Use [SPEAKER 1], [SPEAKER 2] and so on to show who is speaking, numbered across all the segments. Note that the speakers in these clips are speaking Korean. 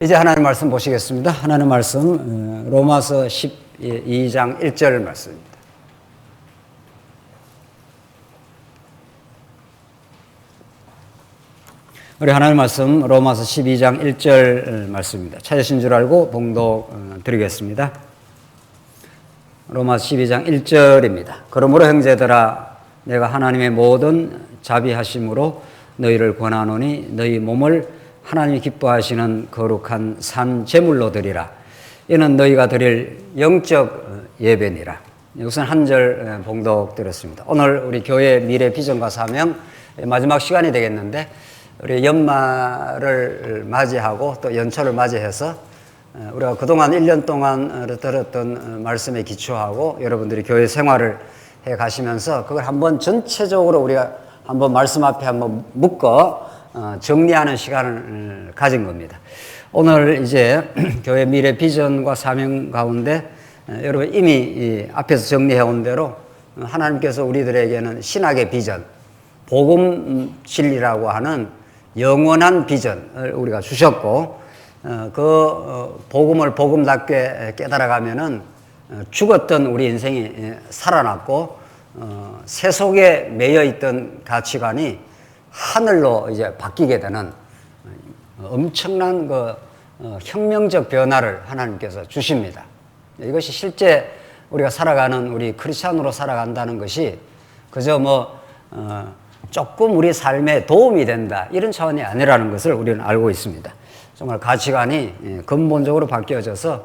[SPEAKER 1] 이제 하나님 말씀 보시겠습니다. 하나님 말씀 로마서 12장 1절 말씀입니다. 우리 하나님 말씀 로마서 12장 1절 말씀입니다. 찾으신 줄 알고 봉독 드리겠습니다. 로마서 12장 1절입니다. 그러므로 형제들아 내가 하나님의 모든 자비하심으로 너희를 권하노니 너희 몸을 하나님이 기뻐하시는 거룩한 산 제물로 드리라. 이는 너희가 드릴 영적 예배니라. 우선 한 절 봉독 드렸습니다. 오늘 우리 교회 미래 비전과 사명 마지막 시간이 되겠는데 우리 연말을 맞이하고 또 연초를 맞이해서 우리가 그동안 1년 동안 들었던 말씀에 기초하고 여러분들이 교회 생활을 해 가시면서 그걸 한번 전체적으로 우리가 한번 말씀 앞에 한번 묶어 정리하는 시간을 가진 겁니다. 오늘 이제 교회 미래 비전과 사명 가운데 여러분 이미 앞에서 정리해 온 대로 하나님께서 우리들에게는 신학의 비전, 복음 진리라고 하는 영원한 비전을 우리가 주셨고 그 복음을 복음답게 깨달아가면은 죽었던 우리 인생이 살아났고 세속에 매여 있던 가치관이 하늘로 이제 바뀌게 되는 엄청난 혁명적 변화를 하나님께서 주십니다. 이것이 실제 우리가 살아가는 우리 크리스찬으로 살아간다는 것이 그저 조금 우리 삶에 도움이 된다 이런 차원이 아니라는 것을 우리는 알고 있습니다. 정말 가치관이 근본적으로 바뀌어져서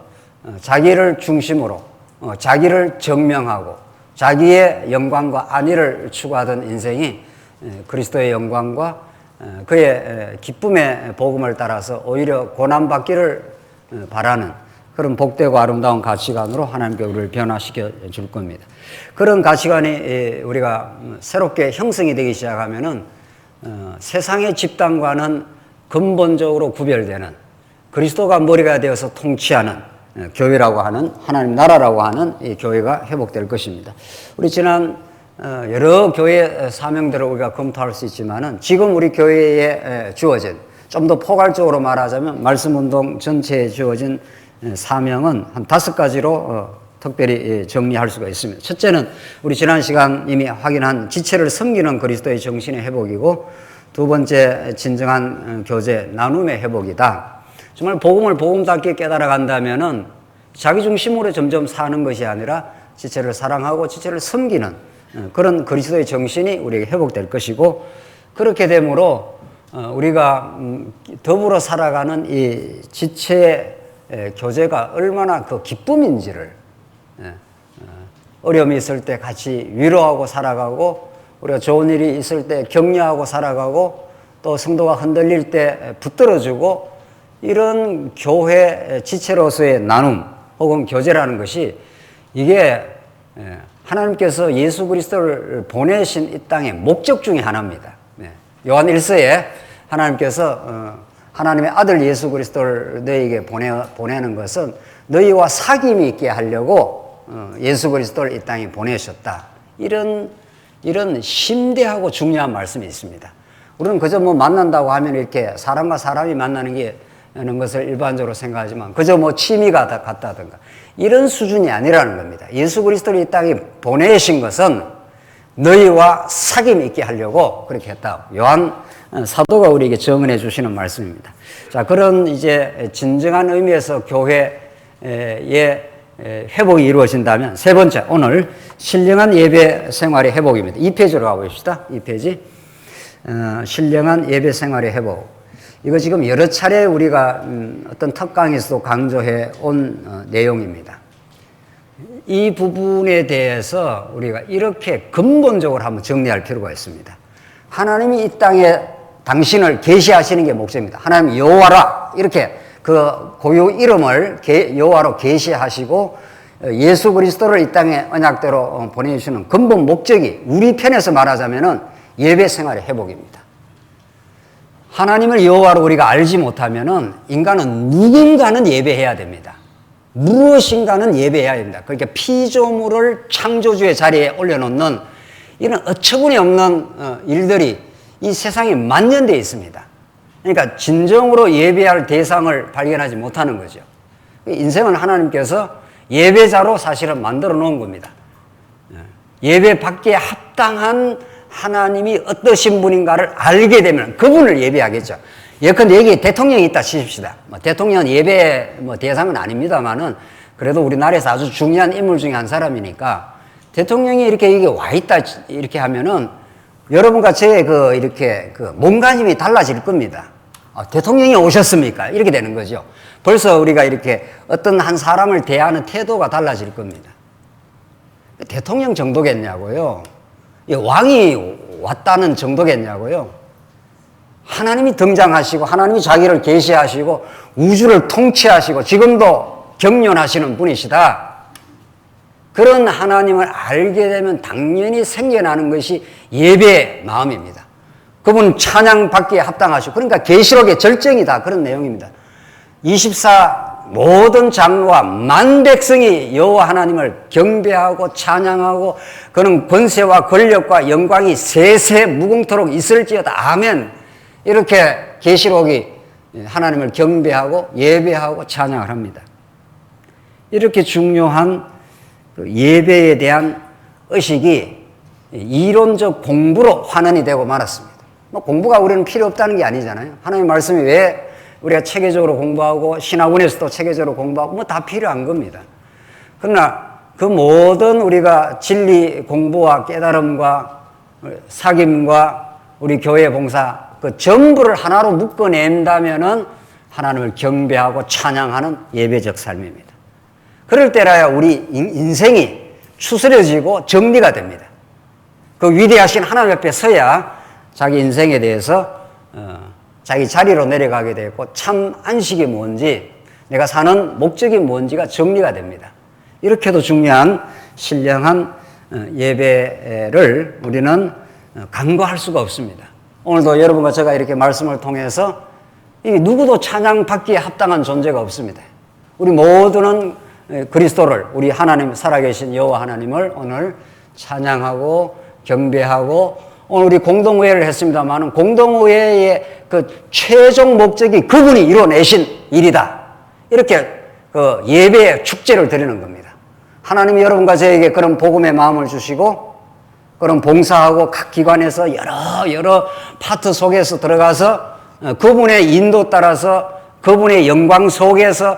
[SPEAKER 1] 자기를 중심으로 자기를 증명하고 자기의 영광과 안위를 추구하던 인생이 그리스도의 영광과 그의 기쁨의 복음을 따라서 오히려 고난받기를 바라는 그런 복되고 아름다운 가치관으로 하나님께 우리를 변화시켜 줄 겁니다. 그런 가치관이 우리가 새롭게 형성이 되기 시작하면은 세상의 집단과는 근본적으로 구별되는 그리스도가 머리가 되어서 통치하는 교회라고 하는 하나님 나라라고 하는 이 교회가 회복될 것입니다. 우리 지난 여러 교회 사명들을 우리가 검토할 수 있지만은 지금 우리 교회에 주어진 좀 더 포괄적으로 말하자면 말씀운동 전체에 주어진 사명은 한 5가지로 특별히 정리할 수가 있습니다. 첫째는 우리 지난 시간 이미 확인한 지체를 섬기는 그리스도의 정신의 회복이고 두 번째 진정한 교제 나눔의 회복이다. 정말 복음을 복음답게 깨달아 간다면은 자기 중심으로 점점 사는 것이 아니라 지체를 사랑하고 지체를 섬기는 그런 그리스도의 정신이 우리에게 회복될 것이고 그렇게 되므로 우리가 더불어 살아가는 이 지체의 교제가 얼마나 그 기쁨인지를 어려움이 있을 때 같이 위로하고 살아가고 우리가 좋은 일이 있을 때 격려하고 살아가고 또 성도가 흔들릴 때 붙들어주고 이런 교회 지체로서의 나눔 혹은 교제라는 것이 이게 하나님께서 예수 그리스도를 보내신 이 땅의 목적 중에 하나입니다. 요한 1서에 하나님께서 하나님의 아들 예수 그리스도를 너희에게 보내는 것은 너희와 사귐이 있게 하려고 예수 그리스도를 이 땅에 보내셨다. 이런 심대하고 중요한 말씀이 있습니다. 우리는 그저 만난다고 하면 이렇게 사람과 사람이 만나는 것을 일반적으로 생각하지만 그저 취미가 같다든가 이런 수준이 아니라는 겁니다. 예수 그리스도를 이 땅에 보내신 것은 너희와 사귐 있게 하려고 그렇게 했다. 요한 사도가 우리에게 증언해 주시는 말씀입니다. 자, 그런 이제 진정한 의미에서 교회의 회복이 이루어진다면 세 번째, 오늘 신령한 예배 생활의 회복입니다. 2페이지로 가봅시다. 2페이지. 신령한 예배 생활의 회복. 이거 지금 여러 차례 우리가 어떤 특강에서도 강조해 온 내용입니다. 이 부분에 대해서 우리가 이렇게 근본적으로 한번 정리할 필요가 있습니다. 하나님이 이 땅에 당신을 계시하시는 게 목적입니다. 하나님 여호와라 이렇게 그 고유 이름을 여호와로 계시하시고 예수 그리스도를 이 땅에 언약대로 보내주시는 근본 목적이 우리 편에서 말하자면은 예배 생활의 회복입니다. 하나님을 여호와로 우리가 알지 못하면은 인간은 누군가는 예배해야 됩니다. 무엇인가는 예배해야 됩니다. 그러니까 피조물을 창조주의 자리에 올려놓는 이런 어처구니 없는 일들이 이 세상에 만연되어 있습니다. 그러니까 진정으로 예배할 대상을 발견하지 못하는 거죠. 인생은 하나님께서 예배자로 사실은 만들어 놓은 겁니다. 예배 받기에 합당한 하나님이 어떠신 분인가를 알게 되면 그분을 예배하겠죠. 예컨대 여기 대통령이 있다 치십시다. 대통령은 예배 대상은 아닙니다만은 그래도 우리나라에서 아주 중요한 인물 중에 한 사람이니까 대통령이 이렇게 여기 와 있다 이렇게 하면은 여러분과 제 이렇게 몸가짐이 달라질 겁니다. 대통령이 오셨습니까? 이렇게 되는 거죠. 벌써 우리가 이렇게 어떤 한 사람을 대하는 태도가 달라질 겁니다. 대통령 정도겠냐고요? 왕이 왔다는 정도겠냐고요? 하나님이 등장하시고 하나님이 자기를 계시하시고 우주를 통치하시고 지금도 경륜하시는 분이시다. 그런 하나님을 알게 되면 당연히 생겨나는 것이 예배의 마음입니다. 그분 찬양받기에 합당하시고 그러니까 계시록의 절정이다 그런 내용입니다. 24 모든 장로와 만 백성이 여호와 하나님을 경배하고 찬양하고 그는 권세와 권력과 영광이 세세 무궁토록 있을지어다. 아멘. 이렇게 계시록이 하나님을 경배하고 예배하고 찬양을 합니다. 이렇게 중요한 예배에 대한 의식이 이론적 공부로 환원이 되고 말았습니다. 공부가 우리는 필요 없다는 게 아니잖아요. 하나님의 말씀이 왜 우리가 체계적으로 공부하고 신학원에서도 체계적으로 공부하고 다 필요한 겁니다. 그러나 그 모든 우리가 진리 공부와 깨달음과 사귐과 우리 교회 봉사 그 전부를 하나로 묶어낸다면은 하나님을 경배하고 찬양하는 예배적 삶입니다. 그럴 때라야 우리 인생이 추스려지고 정리가 됩니다. 그 위대하신 하나님 옆에 서야 자기 인생에 대해서 자기 자리로 내려가게 되고 참 안식이 뭔지 내가 사는 목적이 뭔지가 정리가 됩니다. 이렇게도 중요한 신령한 예배를 우리는 간과할 수가 없습니다. 오늘도 여러분과 제가 이렇게 말씀을 통해서 누구도 찬양받기에 합당한 존재가 없습니다. 우리 모두는 그리스도를 우리 하나님 살아계신 여호와 하나님을 오늘 찬양하고 경배하고 오늘 우리 공동회를 했습니다만 공동회의 그 최종 목적이 그분이 이뤄내신 일이다. 이렇게 그 예배의 축제를 드리는 겁니다. 하나님이 여러분과 저에게 그런 복음의 마음을 주시고 그런 봉사하고 각 기관에서 여러 파트 속에서 들어가서 그분의 인도 따라서 그분의 영광 속에서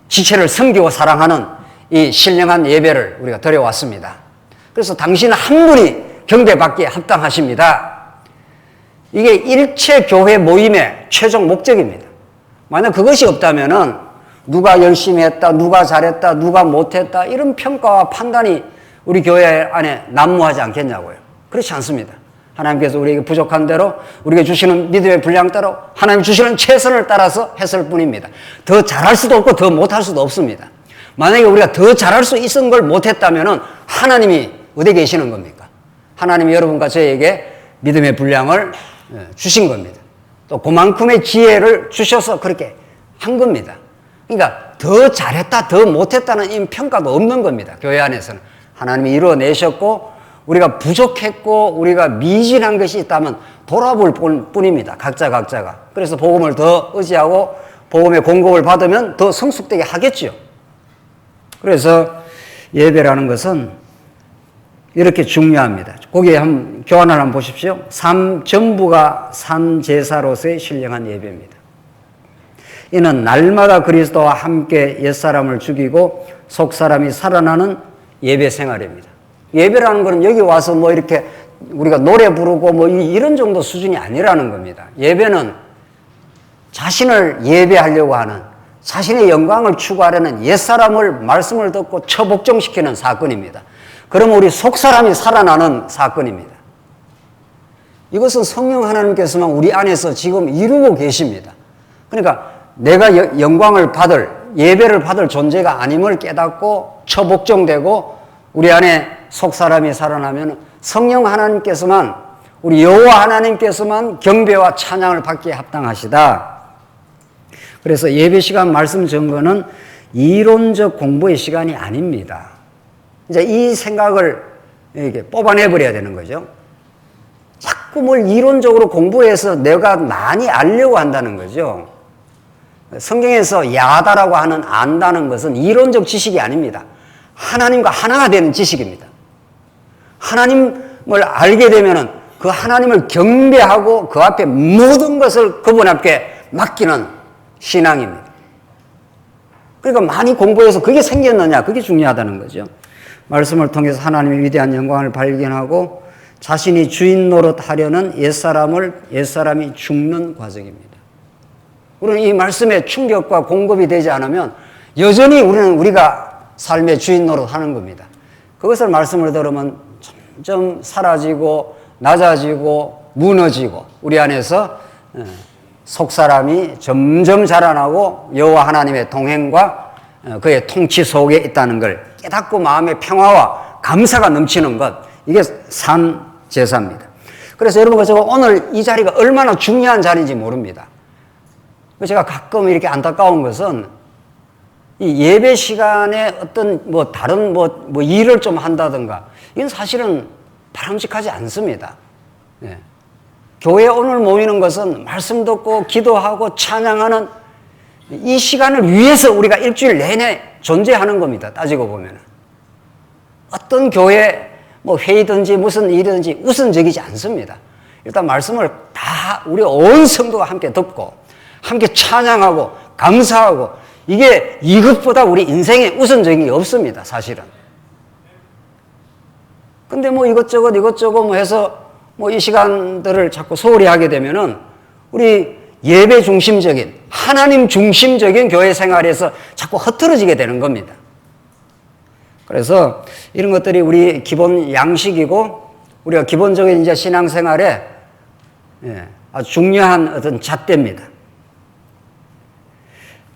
[SPEAKER 1] 지체를 섬기고 사랑하는 이 신령한 예배를 우리가 드려왔습니다. 그래서 당신 한 분이 경배받기에 합당하십니다. 이게 일체 교회 모임의 최종 목적입니다. 만약 그것이 없다면은 누가 열심히 했다, 누가 잘했다, 누가 못했다 이런 평가와 판단이 우리 교회 안에 난무하지 않겠냐고요. 그렇지 않습니다. 하나님께서 우리에게 부족한 대로 우리에게 주시는 믿음의 분량대로 하나님 주시는 최선을 따라서 했을 뿐입니다. 더 잘할 수도 없고 더 못할 수도 없습니다. 만약에 우리가 더 잘할 수 있는 걸 못했다면 하나님이 어디 계시는 겁니까? 하나님이 여러분과 저에게 믿음의 분량을 주신 겁니다. 또 그만큼의 지혜를 주셔서 그렇게 한 겁니다. 그러니까 더 잘했다, 더 못했다는 이 평가도 없는 겁니다. 교회 안에서는. 하나님이 이루어내셨고 우리가 부족했고 우리가 미진한 것이 있다면 돌아볼 뿐입니다. 각자가. 그래서 복음을 더 의지하고 복음의 공급을 받으면 더 성숙되게 하겠죠. 그래서 예배라는 것은 이렇게 중요합니다. 거기에 교환을 한번 보십시오. 삶 전부가 산 제사로서의 신령한 예배입니다. 이는 날마다 그리스도와 함께 옛사람을 죽이고 속사람이 살아나는 예배 생활입니다. 예배라는 것은 여기 와서 이렇게 우리가 노래 부르고 이런 정도 수준이 아니라는 겁니다. 예배는 자신을 예배하려고 하는 자신의 영광을 추구하려는 옛사람을 말씀을 듣고 처복종시키는 사건입니다. 그러면 우리 속사람이 살아나는 사건입니다. 이것은 성령 하나님께서만 우리 안에서 지금 이루고 계십니다. 그러니까 내가 영광을 받을 예배를 받을 존재가 아님을 깨닫고 처복종되고 우리 안에 속사람이 살아나면 성령 하나님께서만 우리 여호와 하나님께서만 경배와 찬양을 받기에 합당하시다. 그래서 예배 시간 말씀 전거는 이론적 공부의 시간이 아닙니다. 이제 이 생각을 이렇게 뽑아내버려야 되는 거죠. 자꾸 뭘 이론적으로 공부해서 내가 많이 알려고 한다는 거죠. 성경에서 야다라고 하는 안다는 것은 이론적 지식이 아닙니다. 하나님과 하나가 되는 지식입니다. 하나님을 알게 되면은 그 하나님을 경배하고 그 앞에 모든 것을 그분 앞에 맡기는 신앙입니다. 그러니까 많이 공부해서 그게 생겼느냐, 그게 중요하다는 거죠. 말씀을 통해서 하나님의 위대한 영광을 발견하고 자신이 주인 노릇하려는 옛사람이 죽는 과정입니다. 우리는 이 말씀의 충격과 공급이 되지 않으면 여전히 우리가 삶의 주인 노릇하는 겁니다. 그것을 말씀을 들으면 점점 사라지고 낮아지고 무너지고 우리 안에서 속사람이 점점 자라나고 여호와 하나님의 동행과 그의 통치 속에 있다는 걸 깨닫고 마음의 평화와 감사가 넘치는 것, 이게 산 제사입니다. 그래서 여러분, 제가 오늘 이 자리가 얼마나 중요한 자리인지 모릅니다. 제가 가끔 이렇게 안타까운 것은 이 예배 시간에 어떤 다른 일을 좀 한다든가, 이건 사실은 바람직하지 않습니다. 네. 교회에 오늘 모이는 것은 말씀 듣고 기도하고 찬양하는 이 시간을 위해서 우리가 일주일 내내 존재하는 겁니다. 따지고 보면 어떤 교회 회의든지 무슨 일이든지 우선적이지 않습니다. 일단 말씀을 다 우리 온 성도가 함께 듣고 함께 찬양하고 감사하고, 이게 이것보다 우리 인생에 우선적인 게 없습니다, 사실은. 근데 이것저것 해서 이 시간들을 자꾸 소홀히 하게 되면은 우리 예배 중심적인, 하나님 중심적인 교회 생활에서 자꾸 흐트러지게 되는 겁니다. 그래서 이런 것들이 우리 기본 양식이고, 우리가 기본적인 이제 신앙생활에 아주 중요한 어떤 잣대입니다.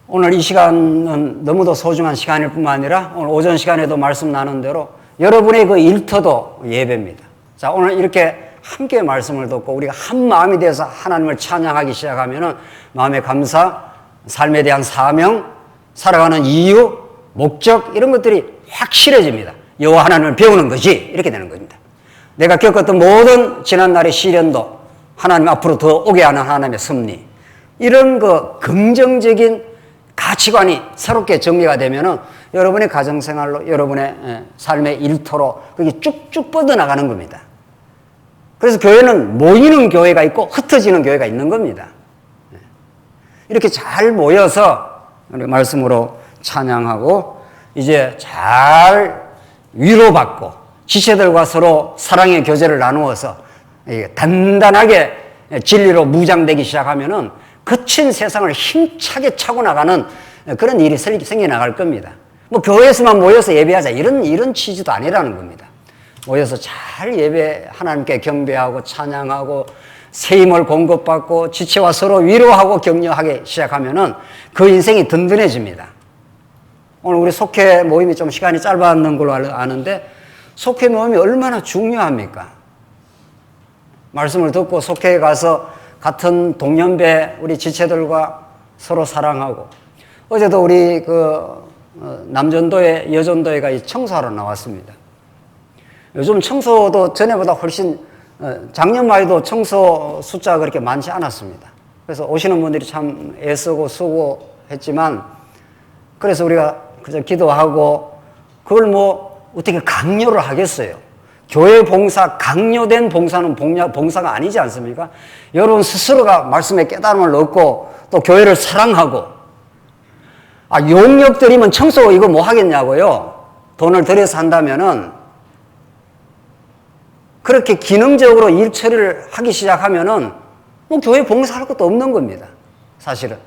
[SPEAKER 1] 오늘 이 시간은 너무도 소중한 시간일 뿐만 아니라 오늘 오전 시간에도 말씀 나눈 대로 여러분의 그 일터도 예배입니다. 자, 오늘 이렇게 함께 말씀을 듣고 우리가 한 마음이 되어서 하나님을 찬양하기 시작하면은 마음의 감사, 삶에 대한 사명, 살아가는 이유, 목적, 이런 것들이 확실해집니다. 여호와 하나님을 배우는 것이 이렇게 되는 겁니다. 내가 겪었던 모든 지난날의 시련도 하나님 앞으로 더 오게 하는 하나님의 섭리, 이런 그 긍정적인 가치관이 새롭게 정리가 되면은 여러분의 가정생활로, 여러분의 삶의 일터로 그게 쭉쭉 뻗어나가는 겁니다. 그래서 교회는 모이는 교회가 있고 흩어지는 교회가 있는 겁니다. 이렇게 잘 모여서 우리 말씀으로 찬양하고 이제 잘 위로받고 지체들과 서로 사랑의 교제를 나누어서 단단하게 진리로 무장되기 시작하면은 거친 세상을 힘차게 차고 나가는 그런 일이 생겨나갈 겁니다. 교회에서만 모여서 예배하자, 이런 취지도 아니라는 겁니다. 모여서 잘 하나님께 경배하고 찬양하고 새 힘을 공급받고 지체와 서로 위로하고 격려하기 시작하면은 그 인생이 든든해집니다. 오늘 우리 속회 모임이 좀 시간이 짧았는 걸로 아는데, 속회 모임이 얼마나 중요합니까? 말씀을 듣고 속회에 가서 같은 동년배 우리 지체들과 서로 사랑하고, 어제도 우리 남전도에 여전도회가 청소하러 나왔습니다. 요즘 청소도 전에보다 훨씬, 작년 말에도 청소 숫자가 그렇게 많지 않았습니다. 그래서 오시는 분들이 참 애쓰고 수고했지만, 그래서 우리가 그저 기도하고, 그걸 어떻게 강요를 하겠어요? 교회 봉사, 강요된 봉사는 봉사가 아니지 않습니까? 여러분 스스로가 말씀의 깨달음을 얻고 또 교회를 사랑하고, 용역드리면 청소 이거 뭐 하겠냐고요? 돈을 들여서 한다면은, 그렇게 기능적으로 일 처리를 하기 시작하면은 교회 봉사할 것도 없는 겁니다, 사실은.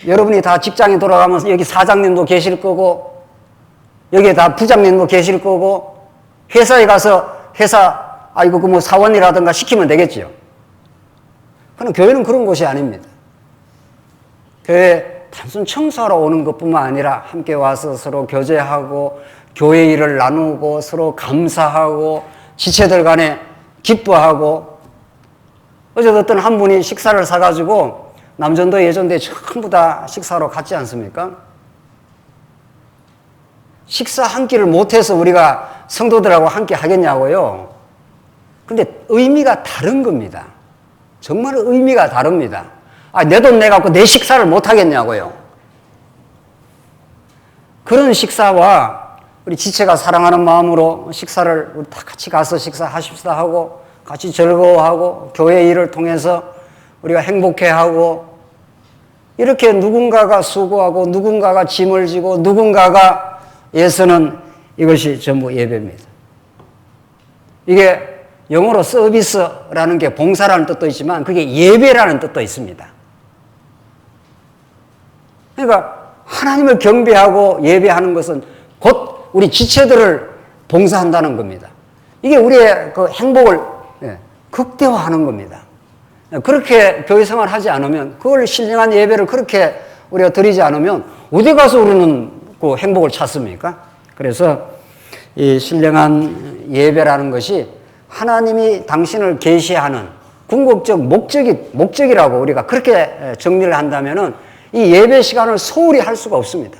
[SPEAKER 1] 여러분이 다 직장에 돌아가면서 여기 사장님도 계실 거고, 여기에 다 부장님도 계실 거고, 회사에 가서 사원이라든가 시키면 되겠지요. 그러나 교회는 그런 곳이 아닙니다. 교회 단순 청소하러 오는 것뿐만 아니라 함께 와서 서로 교제하고 교회 일을 나누고 서로 감사하고 지체들 간에 기뻐하고, 어제도 어떤 한 분이 식사를 사가지고 남전도 예전도에 전부 다 식사로 갔지 않습니까? 식사 한 끼를 못해서 우리가 성도들하고 함께 하겠냐고요. 근데 의미가 다른 겁니다. 정말 의미가 다릅니다. 내 돈 내갖고 내 식사를 못 하겠냐고요. 그런 식사와 우리 지체가 사랑하는 마음으로 식사를 우리 다 같이 가서 식사하십시다 하고 같이 즐거워하고 교회 일을 통해서 우리가 행복해하고 이렇게 누군가가 수고하고 누군가가 짐을 지고 누군가가 애쓰는 이것이 전부 예배입니다. 이게 영어로 서비스라는 게 봉사라는 뜻도 있지만 그게 예배라는 뜻도 있습니다. 그러니까 하나님을 경배하고 예배하는 것은 곧 우리 지체들을 봉사한다는 겁니다. 이게 우리의 그 행복을 극대화하는 겁니다. 그렇게 교회 생활하지 않으면 그걸 신령한 예배를 그렇게 우리가 드리지 않으면 어디 가서 우리는 그 행복을 찾습니까? 그래서 이 신령한 예배라는 것이 하나님이 당신을 계시하는 궁극적 목적이라고 우리가 그렇게 정리를 한다면은 이 예배 시간을 소홀히 할 수가 없습니다.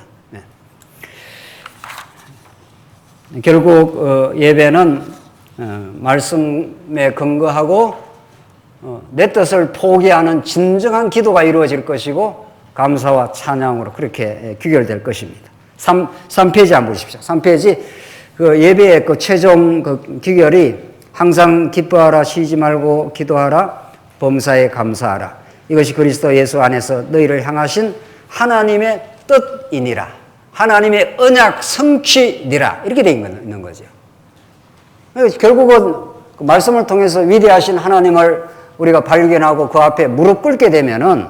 [SPEAKER 1] 결국 예배는 말씀에 근거하고 내 뜻을 포기하는 진정한 기도가 이루어질 것이고 감사와 찬양으로 그렇게 귀결될 것입니다. 3페이지 한번 보십시오. 3페이지 그 예배의 그 최종 그 귀결이 항상 기뻐하라, 쉬지 말고 기도하라, 범사에 감사하라. 이것이 그리스도 예수 안에서 너희를 향하신 하나님의 뜻이니라. 하나님의 언약 성취니라. 이렇게 되어 있는 거죠. 결국은 그 말씀을 통해서 위대하신 하나님을 우리가 발견하고 그 앞에 무릎 꿇게 되면은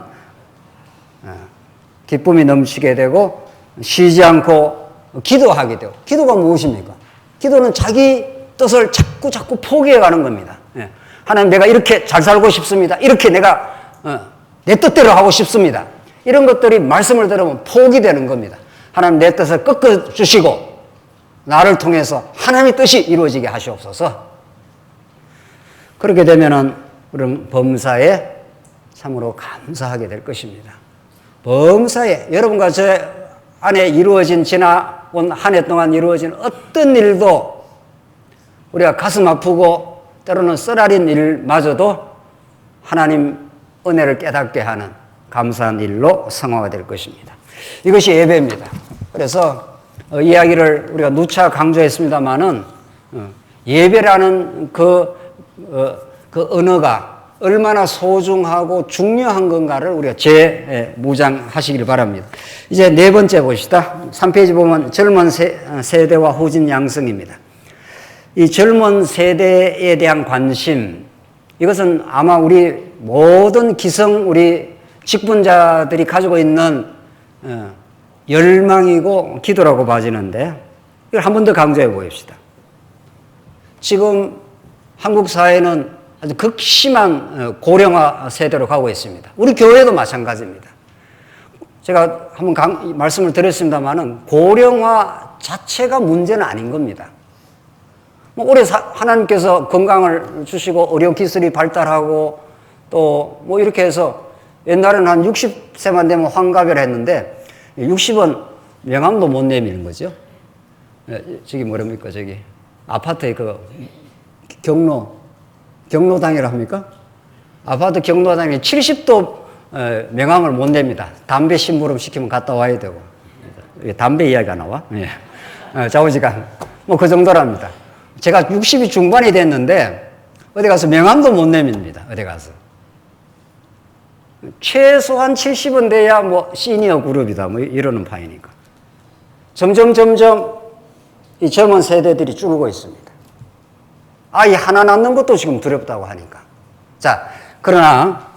[SPEAKER 1] 기쁨이 넘치게 되고 쉬지 않고 기도하게 되고. 기도가 무엇입니까? 기도는 자기 뜻을 자꾸 포기해 가는 겁니다. 하나님, 내가 이렇게 잘 살고 싶습니다. 이렇게 내가 내 뜻대로 하고 싶습니다. 이런 것들이 말씀을 들으면 포기되는 겁니다. 하나님, 내 뜻을 꺾어주시고 나를 통해서 하나님의 뜻이 이루어지게 하시옵소서. 그렇게 되면은 우리는 범사에 참으로 감사하게 될 것입니다. 범사에 여러분과 저 안에 이루어진 지나온 한 해 동안 이루어진 어떤 일도 우리가 가슴 아프고 때로는 쓰라린 일마저도 하나님 은혜를 깨닫게 하는 감사한 일로 성화가 될 것입니다. 이것이 예배입니다. 그래서 이야기를 우리가 누차 강조했습니다마는 예배라는 그 언어가 얼마나 소중하고 중요한 건가를 우리가 재무장하시길 바랍니다. 이제 네 번째 봅시다. 3페이지 보면 젊은 세대와 후진 양성입니다. 이 젊은 세대에 대한 관심, 이것은 아마 우리 모든 기성 우리 직분자들이 가지고 있는 열망이고 기도라고 봐지는데 이걸 한 번 더 강조해 보십시다. 지금 한국 사회는 아주 극심한 고령화 세대로 가고 있습니다. 우리 교회도 마찬가지입니다. 제가 한번 말씀을 드렸습니다마는 고령화 자체가 문제는 아닌 겁니다. 올해 하나님께서 건강을 주시고 의료기술이 발달하고 또 이렇게 해서 옛날에는 한 60세만 되면 환갑을 했는데 60은 명함도 못 내미는 거죠. 저기 뭐랍니까? 저기 아파트에 그 경로당이라 합니까? 아파트 경로당에 70도 명함을 못 냅니다. 담배 심부름 시키면 갔다 와야 되고. 담배 이야기가 나와? 예. 좌우지간. 그 정도랍니다. 제가 60이 중반이 됐는데 어디 가서 명함도 못 내밉니다. 어디 가서. 최소한 70은 돼야 시니어 그룹이다. 이러는 파이니까. 점점 이 젊은 세대들이 줄고 있습니다. 아이 하나 낳는 것도 지금 두렵다고 하니까. 자, 그러나,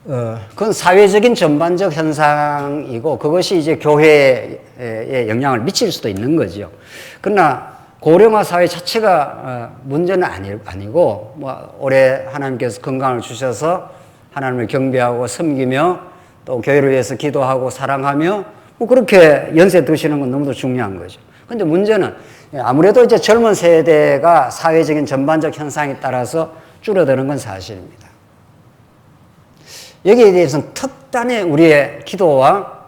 [SPEAKER 1] 그건 사회적인 전반적 현상이고 그것이 이제 교회에 영향을 미칠 수도 있는 거죠. 그러나 고령화 사회 자체가 문제는 아니고, 올해 하나님께서 건강을 주셔서 하나님을 경배하고 섬기며 또 교회를 위해서 기도하고 사랑하며 그렇게 연세 드시는 건 너무도 중요한 거죠. 근데 문제는 아무래도 이제 젊은 세대가 사회적인 전반적 현상에 따라서 줄어드는 건 사실입니다. 여기에 대해서는 특단의 우리의 기도와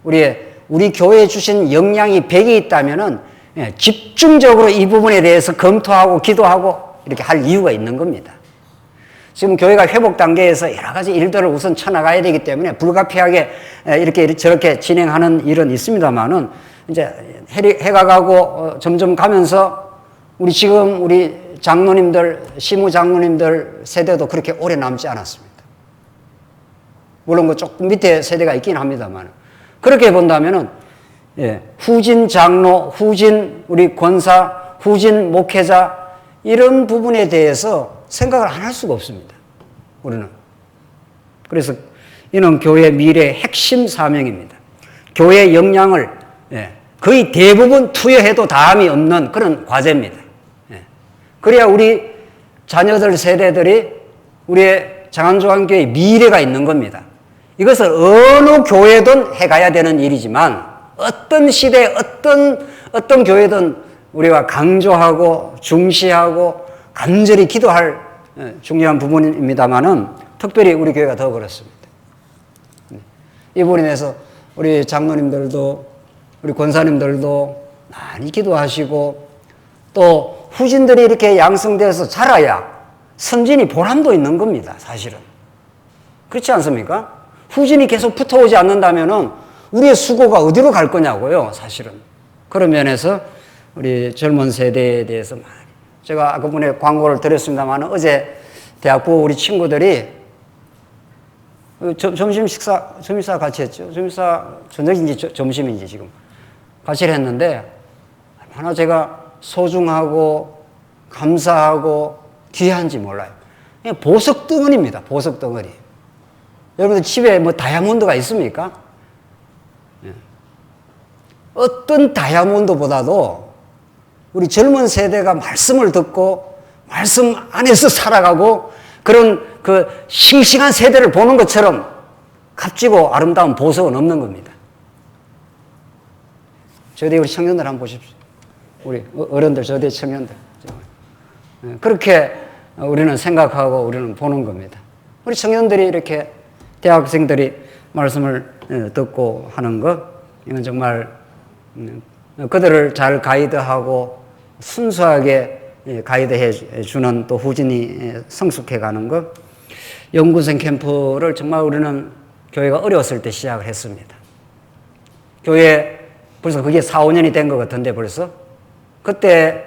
[SPEAKER 1] 우리 교회에 주신 역량이 100이 있다면은 집중적으로 이 부분에 대해서 검토하고 기도하고 이렇게 할 이유가 있는 겁니다. 지금 교회가 회복 단계에서 여러 가지 일들을 우선 쳐나가야 되기 때문에 불가피하게 이렇게 저렇게 진행하는 일은 있습니다만은 이제 해가 가고 점점 가면서 우리 장로님들, 시무 장로님들 세대도 그렇게 오래 남지 않았습니다. 물론 그 조금 밑에 세대가 있긴 합니다만 그렇게 본다면은 후진 장로, 후진 우리 권사, 후진 목회자 이런 부분에 대해서 생각을 안 할 수가 없습니다. 우리는. 그래서 이는 교회의 미래의 핵심 사명입니다. 교회의 역량을 거의 대부분 투여해도 다함이 없는 그런 과제입니다. 그래야 우리 자녀들 세대들이 우리의 장안조항교회의 미래가 있는 겁니다. 이것을 어느 교회든 해가야 되는 일이지만 어떤 시대, 어떤 교회든 우리가 강조하고 중시하고 간절히 기도할 중요한 부분입니다만은 특별히 우리 교회가 더 그렇습니다. 이 부분에 대해서 우리 장로님들도 우리 권사님들도 많이 기도하시고 또 후진들이 이렇게 양성돼서 자라야 선진이 보람도 있는 겁니다. 사실은. 그렇지 않습니까? 후진이 계속 붙어오지 않는다면은 우리의 수고가 어디로 갈 거냐고요. 사실은. 그런 면에서 우리 젊은 세대에 대해서 많이 제가 아까 전에 광고를 드렸습니다만 어제 대학부 우리 친구들이 점심식사 같이 했죠. 점심식사 저녁인지 점심인지 지금 같이 했는데 얼마나 제가 소중하고 감사하고 귀한지 몰라요. 그냥 보석 덩어리입니다. 보석 덩어리. 여러분들 집에 뭐 다이아몬드가 있습니까? 어떤 다이아몬드보다도 우리 젊은 세대가 말씀을 듣고 말씀 안에서 살아가고 그런 그 싱싱한 세대를 보는 것처럼 값지고 아름다운 보석은 없는 겁니다. 저대 우리 청년들 한번 보십시오. 우리 어른들, 저대 청년들. 그렇게 우리는 생각하고 우리는 보는 겁니다. 우리 청년들이 이렇게 대학생들이 말씀을 듣고 하는 것, 이건 정말 그들을 잘 가이드하고 순수하게 가이드해 주는 또 후진이 성숙해 가는 것. 연구생 캠프를 정말 우리는 교회가 어려웠을 때 시작을 했습니다. 교회 벌써 그게 4, 5년이 된 것 같은데 벌써 그때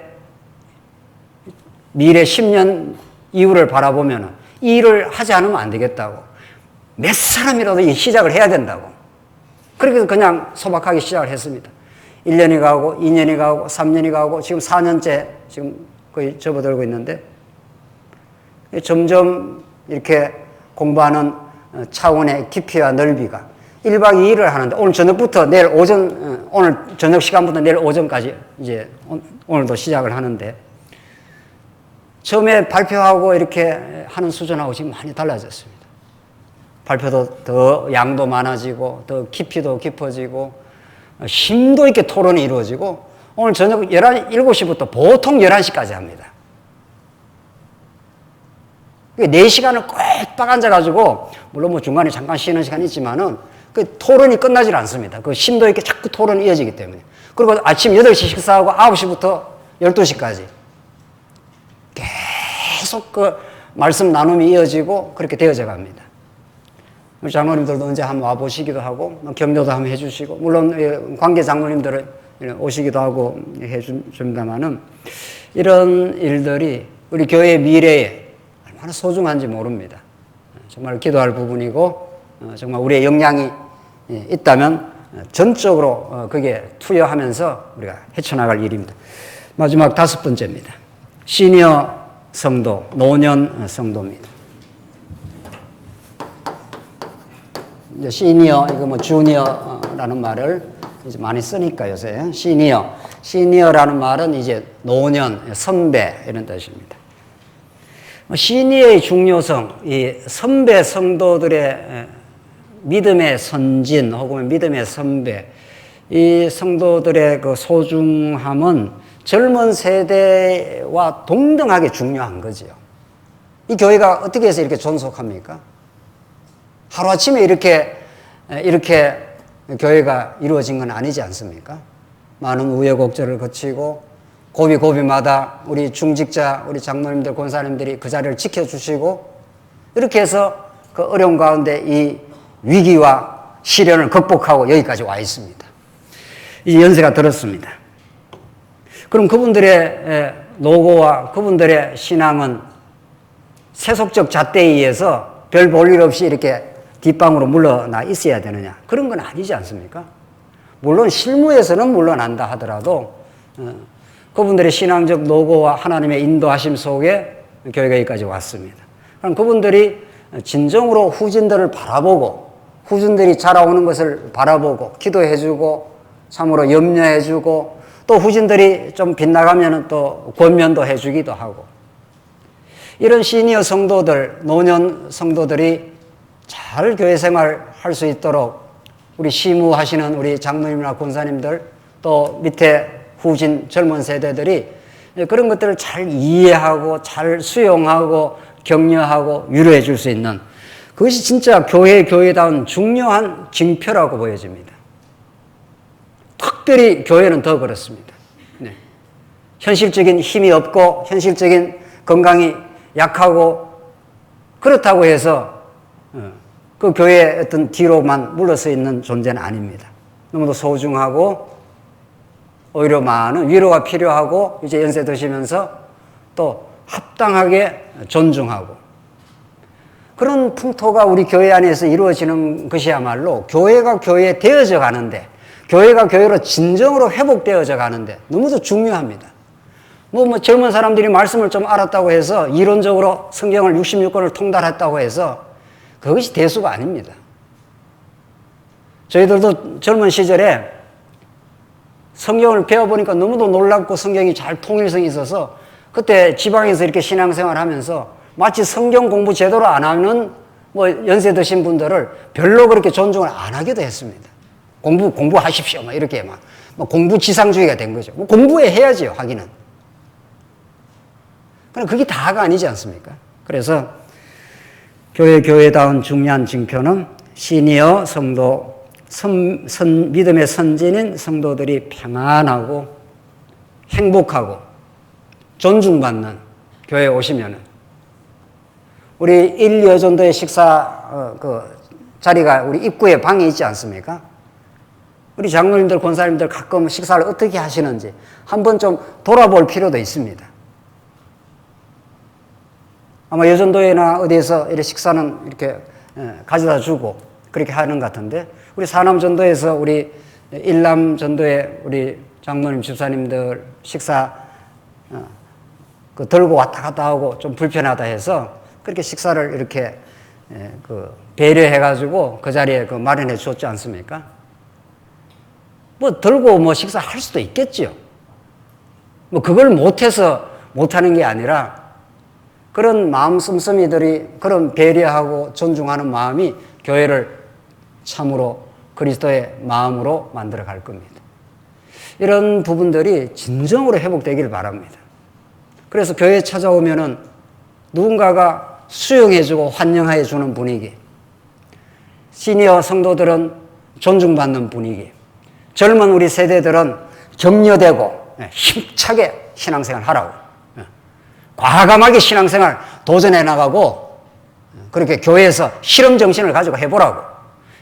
[SPEAKER 1] 미래 10년 이후를 바라보면 이 일을 하지 않으면 안 되겠다고 몇 사람이라도 이 시작을 해야 된다고 그렇게 그냥 소박하게 시작을 했습니다. 1년이 가고 2년이 가고 3년이 가고 지금 4년째 지금 거의 접어들고 있는데 점점 이렇게 공부하는 차원의 깊이와 넓이가 1박 2일을 하는데 오늘 저녁부터 내일 오전 오늘 저녁 시간부터 내일 오전까지 이제 오늘도 시작을 하는데 처음에 발표하고 이렇게 하는 수준하고 지금 많이 달라졌습니다. 발표도 더 양도 많아지고 더 깊이도 깊어지고 심도 있게 토론이 이루어지고 오늘 저녁 7시부터 보통 11시까지 합니다. 4시간을 꽉 앉아가지고 물론 뭐 중간에 잠깐 쉬는 시간이 있지만은 그 토론이 끝나질 않습니다. 그 심도 있게 자꾸 토론이 이어지기 때문에. 그리고 아침 8시 식사하고 9시부터 12시까지 계속 그 말씀 나눔이 이어지고 그렇게 되어져 갑니다. 우리 장로님들도 언제 한번 와보시기도 하고 격려도 한번 해주시고 물론 관계 장로님들은 오시기도 하고 해줍니다만은 이런 일들이 우리 교회의 미래에 얼마나 소중한지 모릅니다. 정말 기도할 부분이고 정말 우리의 역량이 있다면 전적으로 그게 투여하면서 우리가 헤쳐나갈 일입니다. 마지막 5번째입니다. 시니어 성도, 노년 성도입니다. 이제 시니어, 이거 뭐 주니어라는 말을 이제 많이 쓰니까 요새 시니어라는 말은 이제 노년, 선배 이런 뜻입니다. 시니어의 중요성, 이 선배 성도들의 믿음의 선진 혹은 믿음의 선배, 이 성도들의 그 소중함은 젊은 세대와 동등하게 중요한 거지요. 이 교회가 어떻게 해서 이렇게 존속합니까? 하루아침에 이렇게 교회가 이루어진 건 아니지 않습니까? 많은 우여곡절을 거치고 고비고비마다 우리 중직자, 우리 장로님들, 권사님들이 그 자리를 지켜주시고 이렇게 해서 그 어려운 가운데 이 위기와 시련을 극복하고 여기까지 와 있습니다. 이 연세가 들었습니다. 그럼 그분들의 노고와 그분들의 신앙은 세속적 잣대에 의해서 별 볼 일 없이 이렇게 뒷방으로 물러나 있어야 되느냐? 그런 건 아니지 않습니까? 물론 실무에서는 물러난다 하더라도 그분들의 신앙적 노고와 하나님의 인도하심 속에 교회가 여기까지 왔습니다. 그럼 그분들이 진정으로 후진들을 바라보고 후진들이 자라오는 것을 바라보고 기도해주고 참으로 염려해주고 또 후진들이 좀 빗나가면 또 권면도 해주기도 하고 이런 시니어 성도들, 노년 성도들이 잘 교회 생활 할 수 있도록 우리 시무하시는 우리 장로님이나 권사님들 또 밑에 후진 젊은 세대들이 그런 것들을 잘 이해하고 잘 수용하고 격려하고 위로해 줄 수 있는 그것이 진짜 교회다운 중요한 징표라고 보여집니다. 특별히 교회는 더 그렇습니다. 네. 현실적인 힘이 없고 현실적인 건강이 약하고 그렇다고 해서 그 교회의 어떤 뒤로만 물러서 있는 존재는 아닙니다. 너무도 소중하고 오히려 많은 위로가 필요하고 이제 연세 드시면서 또 합당하게 존중하고 그런 풍토가 우리 교회 안에서 이루어지는 것이야말로 교회가 교회 되어져 가는데 교회가 교회로 진정으로 회복되어져 가는데 너무도 중요합니다. 뭐 젊은 사람들이 말씀을 좀 알았다고 해서 이론적으로 성경을 66권을 통달했다고 해서 그것이 대수가 아닙니다. 저희들도 젊은 시절에 성경을 배워보니까 너무도 놀랍고 성경이 잘 통일성이 있어서 그때 지방에서 이렇게 신앙생활 하면서 마치 성경 공부 제대로 안 하는 뭐 연세 드신 분들을 별로 그렇게 존중을 안 하기도 했습니다. 공부하십시오. 막 이렇게 막 공부 지상주의가 된 거죠. 뭐 공부해야지요, 하기는. 그럼 그게 다가 아니지 않습니까? 그래서 교회다운 중요한 징표는 시니어 성도, 믿음의 선진인 성도들이 평안하고 행복하고 존중받는 교회에 오시면은 우리 1여전도의 식사 그 자리가 우리 입구에 방에 있지 않습니까? 우리 장로님들, 권사님들 가끔 식사를 어떻게 하시는지 한번 좀 돌아볼 필요도 있습니다. 아마 여전도회나 어디에서 이렇게 식사는 이렇게 가져다 주고 그렇게 하는 것 같은데 우리 사남전도에서 우리 일남전도회 우리 장로님, 집사님들 식사 그 들고 왔다 갔다 하고 좀 불편하다 해서 그렇게 식사를 이렇게 그 배려해가지고 그 자리에 그 마련해 주었지 않습니까? 뭐 들고 뭐 식사할 수도 있겠지요. 뭐 그걸 못해서 못하는 게 아니라 그런 마음 씀씀이들이 그런 배려하고 존중하는 마음이 교회를 참으로 그리스도의 마음으로 만들어 갈 겁니다. 이런 부분들이 진정으로 회복되기를 바랍니다. 그래서 교회에 찾아오면은 누군가가 수용해주고 환영해 주는 분위기, 시니어 성도들은 존중받는 분위기, 젊은 우리 세대들은 격려되고 힘차게 신앙생활 하라고 과감하게 신앙생활 도전해 나가고 그렇게 교회에서 실험 정신을 가지고 해보라고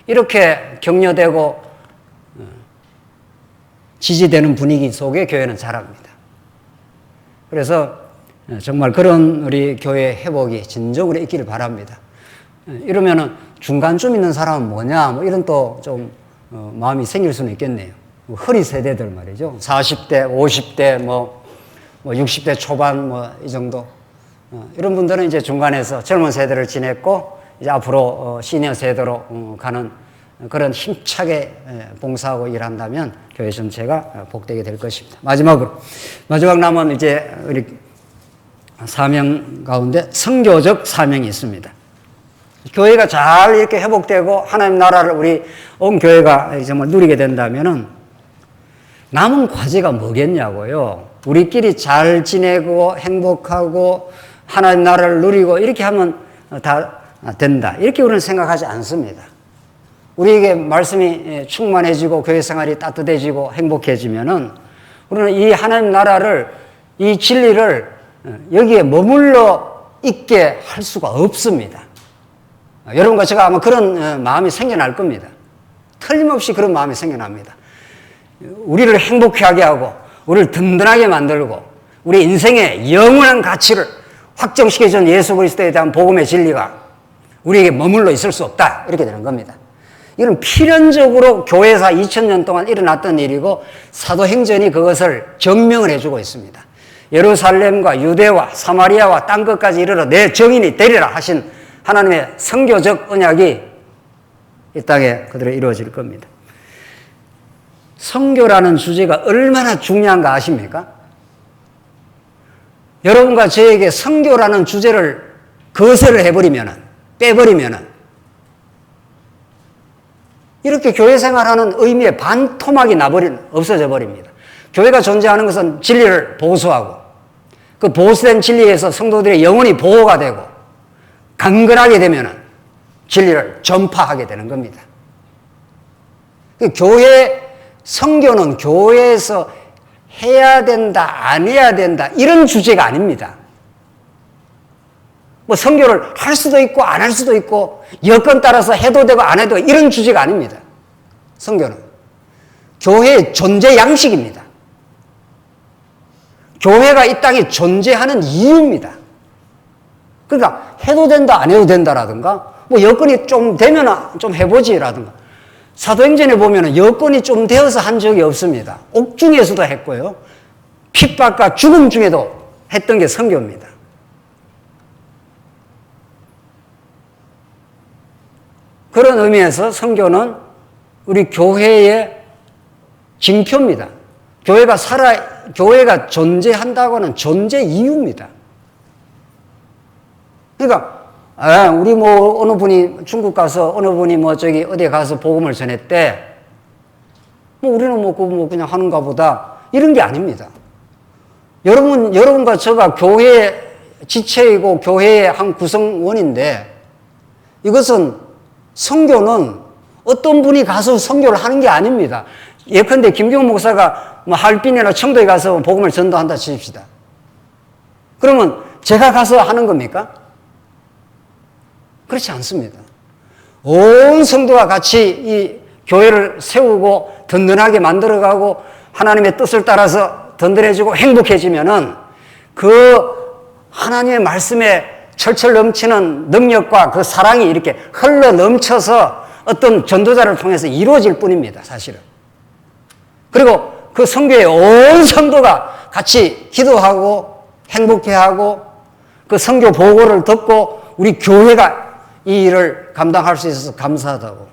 [SPEAKER 1] 이렇게 격려되고 지지되는 분위기 속에 교회는 자랍니다. 그래서 정말 그런 우리 교회 회복이 진정으로 있기를 바랍니다. 이러면은 중간쯤 있는 사람은 뭐냐 뭐 이런 또 좀 마음이 생길 수는 있겠네요. 허리 세대들 말이죠. 40대, 50대, 뭐 60대 초반 뭐 이 정도 이런 분들은 이제 중간에서 젊은 세대를 지냈고 이제 앞으로 시니어 세대로 가는 그런 힘차게 봉사하고 일한다면 교회 전체가 복되게 될 것입니다. 마지막 남은 이제 우리 사명 가운데 선교적 사명이 있습니다. 교회가 잘 이렇게 회복되고 하나님 나라를 우리 온 교회가 정말 누리게 된다면은 남은 과제가 뭐겠냐고요. 우리끼리 잘 지내고 행복하고 하나님 나라를 누리고 이렇게 하면 다 된다. 이렇게 우리는 생각하지 않습니다. 우리에게 말씀이 충만해지고 교회 생활이 따뜻해지고 행복해지면은 우리는 이 하나님 나라를 이 진리를 여기에 머물러 있게 할 수가 없습니다. 여러분과 제가 아마 그런 마음이 생겨날 겁니다. 틀림없이 그런 마음이 생겨납니다. 우리를 행복하게 하고 우리를 든든하게 만들고 우리 인생의 영원한 가치를 확정시켜준 예수 그리스도에 대한 복음의 진리가 우리에게 머물러 있을 수 없다. 이렇게 되는 겁니다. 이건 필연적으로 교회사 2000년 동안 일어났던 일이고 사도행전이 그것을 증명을 해주고 있습니다. 예루살렘과 유대와 사마리아와 땅 끝까지 이르러 내 정인이 되리라 하신 하나님의 선교적 언약이 이 땅에 그대로 이루어질 겁니다. 선교라는 주제가 얼마나 중요한가 아십니까? 여러분과 저에게 선교라는 주제를 거절을 해버리면은, 빼버리면은, 이렇게 교회 생활하는 의미의 반토막이 없어져 버립니다. 교회가 존재하는 것은 진리를 보수하고, 그 보수된 진리에서 성도들의 영혼이 보호가 되고, 강건하게 되면은 진리를 전파하게 되는 겁니다. 교회, 선교는 교회에서 해야 된다, 안 해야 된다, 이런 주제가 아닙니다. 뭐 선교를 할 수도 있고 안 할 수도 있고 여건 따라서 해도 되고 안 해도 되고 이런 주제가 아닙니다. 선교는 교회의 존재 양식입니다. 교회가 이 땅에 존재하는 이유입니다. 그러니까 해도 된다 안 해도 된다라든가 뭐 여건이 좀 되면 좀 해보지라든가 사도행전에 보면 여건이 좀 되어서 한 적이 없습니다. 옥중에서도 했고요. 핍박과 죽음 중에도 했던 게 선교입니다. 그런 의미에서 선교는 우리 교회의 징표입니다. 교회가 존재한다고 하는 존재 이유입니다. 그러니까, 우리 뭐, 어느 분이 중국 가서, 어느 분이 뭐, 어디에 가서 복음을 전했대. 뭐, 우리는 뭐, 그냥 하는가 보다. 이런 게 아닙니다. 여러분과 저가 교회의 지체이고, 교회의 한 구성원인데, 이것은 선교는 어떤 분이 가서 선교를 하는 게 아닙니다. 예컨대 김경호 목사가 뭐 하얼빈이나 청도에 가서 복음을 전도한다 치십시다. 그러면 제가 가서 하는 겁니까? 그렇지 않습니다. 온 성도가 같이 이 교회를 세우고 든든하게 만들어가고 하나님의 뜻을 따라서 든든해지고 행복해지면은 그 하나님의 말씀에 철철 넘치는 능력과 그 사랑이 이렇게 흘러 넘쳐서 어떤 전도자를 통해서 이루어질 뿐입니다, 사실은. 그리고 그 선교의 온 성도가 같이 기도하고 행복해하고 그 선교 보고를 듣고 우리 교회가 이 일을 감당할 수 있어서 감사하다고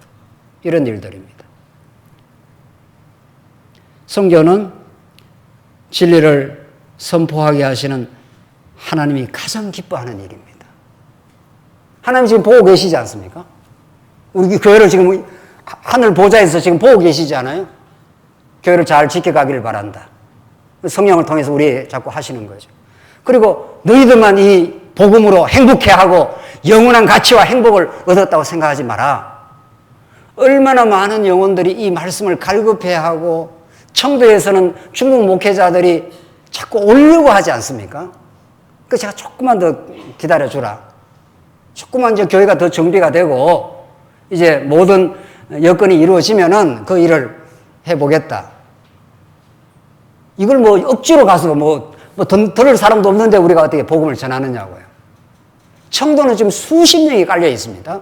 [SPEAKER 1] 이런 일들입니다. 선교는 진리를 선포하게 하시는 하나님이 가장 기뻐하는 일입니다. 하나님 지금 보고 계시지 않습니까? 우리 교회를 지금 하늘 보좌에서 지금 보고 계시지 않아요? 교회를 잘 지켜가기를 바란다. 성령을 통해서 우리 자꾸 하시는 거죠. 그리고 너희들만 이 복음으로 행복해하고 영원한 가치와 행복을 얻었다고 생각하지 마라. 얼마나 많은 영혼들이 이 말씀을 갈급해하고 청도에서는 중국 목회자들이 자꾸 오려고 하지 않습니까? 그래서 제가 조금만 더 기다려주라. 조금만 이제 교회가 더 정비가 되고 이제 모든 여건이 이루어지면은 그 일을 해보겠다. 이걸 뭐 억지로 가서 들을 사람도 없는데 우리가 어떻게 복음을 전하느냐고요. 청도는 지금 수십 명이 깔려 있습니다.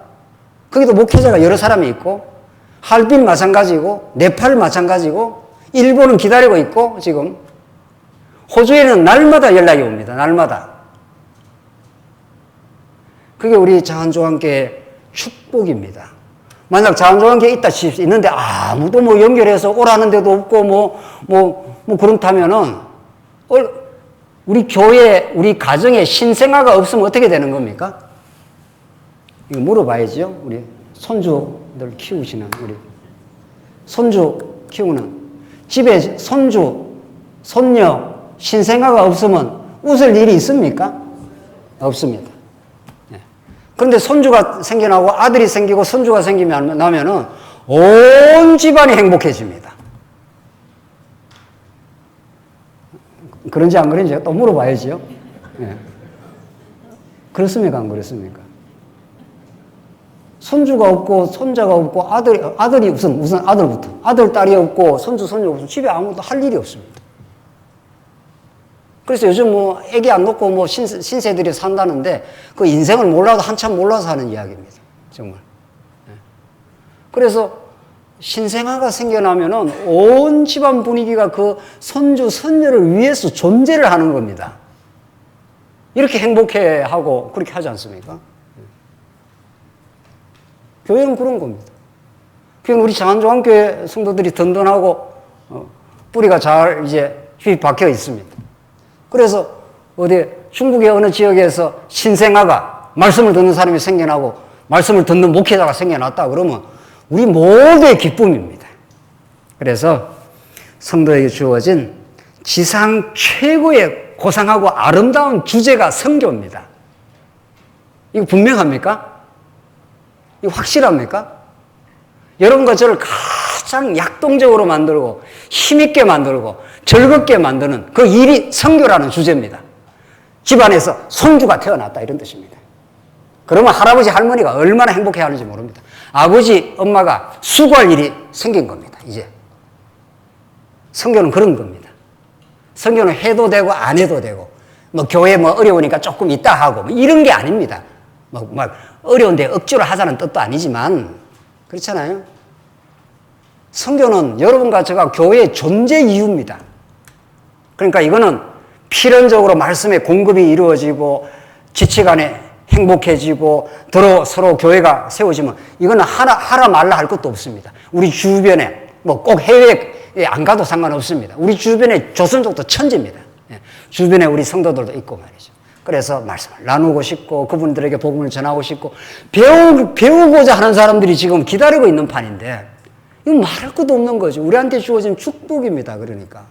[SPEAKER 1] 거기도 목회자가 여러 사람이 있고 하얼빈 마찬가지고 네팔 마찬가지고 일본은 기다리고 있고 지금 호주에는 날마다 연락이 옵니다. 날마다. 그게 우리 자한조항교의 축복입니다. 만약 자한조항교에 있다 치십시오. 있는데 아무도 뭐 연결해서 오라는 데도 없고 뭐 그렇다면은 우리 교회, 우리 가정에 신생아가 없으면 어떻게 되는 겁니까? 이거 물어봐야죠. 우리 손주들 키우시는 우리 손주 키우는 집에 손주, 손녀, 신생아가 없으면 웃을 일이 있습니까? 없습니다. 그런데 손주가 생겨나고 아들이 생기고 손주가 나면은 온 집안이 행복해집니다. 그런지 안 그런지 또 물어봐야지요. 예. 그렇습니까? 안 그렇습니까? 손주가 없고 손자가 없고 아들이 우선 아들부터 아들 딸이 없고 손주 손녀 없으면 집에 아무것도 할 일이 없습니다. 그래서 요즘 뭐 애기 안 놓고 뭐 신세들이 산다는데 그 인생을 몰라도 한참 몰라서 하는 이야기입니다. 정말. 그래서 신생아가 생겨나면은 온 집안 분위기가 그 손주 손녀를 위해서 존재를 하는 겁니다. 이렇게 행복해하고 그렇게 하지 않습니까? 교회는 그런 겁니다. 교회는 우리 장안조항교회 성도들이 든든하고 뿌리가 잘 이제 휘 박혀 있습니다. 그래서 어디 중국의 어느 지역에서 신생아가 말씀을 듣는 사람이 생겨나고 말씀을 듣는 목회자가 생겨났다 그러면 우리 모두의 기쁨입니다. 그래서 성도에게 주어진 지상 최고의 고상하고 아름다운 주제가 선교입니다. 이거 분명합니까? 이거 확실합니까? 여러분과 저를 가장 약동적으로 만들고 힘있게 만들고 즐겁게 만드는 그 일이 선교라는 주제입니다. 집안에서 손주가 태어났다 이런 뜻입니다. 그러면 할아버지 할머니가 얼마나 행복해하는지 모릅니다. 아버지 엄마가 수고할 일이 생긴 겁니다. 이제 선교는 그런 겁니다. 선교는 해도 되고 안 해도 되고 뭐 교회 뭐 어려우니까 조금 있다 하고 뭐 이런 게 아닙니다. 막 어려운데 억지로 하자는 뜻도 아니지만 그렇잖아요. 선교는 여러분과 제가 교회의 존재 이유입니다. 그러니까 이거는 필연적으로 말씀의 공급이 이루어지고 지체간에 행복해지고 서로 교회가 세워지면 이거는 하라 말라 할 것도 없습니다. 우리 주변에 뭐 꼭 해외에 안 가도 상관없습니다. 우리 주변에 조선족도 천지입니다. 주변에 우리 성도들도 있고 말이죠. 그래서 말씀을 나누고 싶고 그분들에게 복음을 전하고 싶고 배우고자 하는 사람들이 지금 기다리고 있는 판인데 이건 말할 것도 없는 거죠. 우리한테 주어진 축복입니다. 그러니까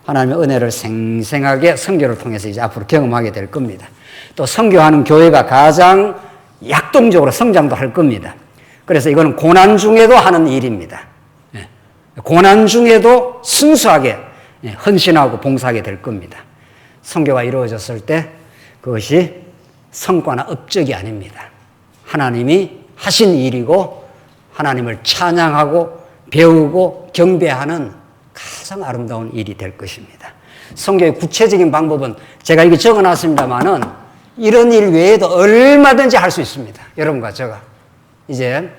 [SPEAKER 1] 하나님의 은혜를 생생하게 선교를 통해서 이제 앞으로 경험하게 될 겁니다. 또 선교하는 교회가 가장 약동적으로 성장도 할 겁니다. 그래서 이거는 고난 중에도 하는 일입니다. 고난 중에도 순수하게 헌신하고 봉사하게 될 겁니다. 선교가 이루어졌을 때 그것이 성과나 업적이 아닙니다. 하나님이 하신 일이고 하나님을 찬양하고 배우고 경배하는 가장 아름다운 일이 될 것입니다. 선교의 구체적인 방법은 제가 이거 적어놨습니다만은 이런 일 외에도 얼마든지 할 수 있습니다. 여러분과 제가 이제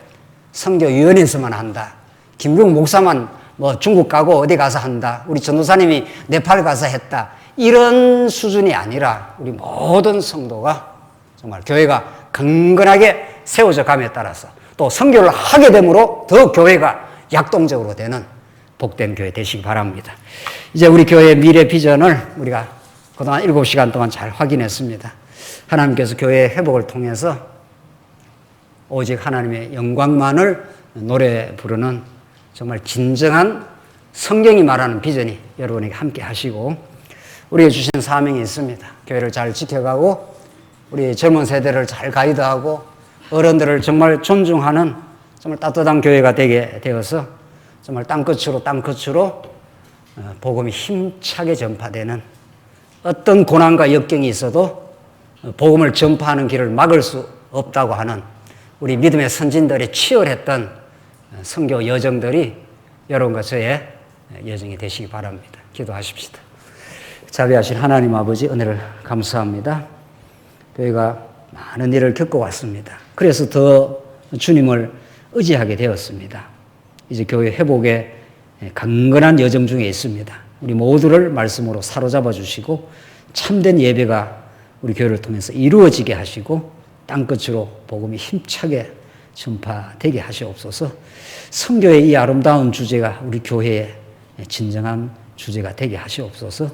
[SPEAKER 1] 선교위원회에서만 한다. 김병 목사만 뭐 중국 가고 어디 가서 한다. 우리 전도사님이 네팔 가서 했다. 이런 수준이 아니라 우리 모든 성도가 정말 교회가 강건하게 세워져 감에 따라서 또 선교를 하게 되므로 더 교회가 약동적으로 되는 복된 교회 되시기 바랍니다. 이제 우리 교회의 미래 비전을 우리가 그동안 7시간 동안 잘 확인했습니다. 하나님께서 교회의 회복을 통해서 오직 하나님의 영광만을 노래 부르는 정말 진정한 성경이 말하는 비전이 여러분에게 함께 하시고 우리에게 주신 사명이 있습니다. 교회를 잘 지켜가고 우리 젊은 세대를 잘 가이드하고 어른들을 정말 존중하는 정말 따뜻한 교회가 되게 되어서 정말 땅끝으로 복음이 힘차게 전파되는 어떤 고난과 역경이 있어도 복음을 전파하는 길을 막을 수 없다고 하는 우리 믿음의 선진들의 치열했던 선교 여정들이 여러분과 저의 여정이 되시기 바랍니다. 기도하십시다. 자비하신 하나님 아버지 은혜를 감사합니다. 교회가 많은 일을 겪어왔습니다. 그래서 더 주님을 의지하게 되었습니다. 이제 교회 회복의 강건한 여정 중에 있습니다. 우리 모두를 말씀으로 사로잡아 주시고 참된 예배가 우리 교회를 통해서 이루어지게 하시고 땅끝으로 복음이 힘차게 전파되게 하시옵소서. 선교의 이 아름다운 주제가 우리 교회의 진정한 주제가 되게 하시옵소서.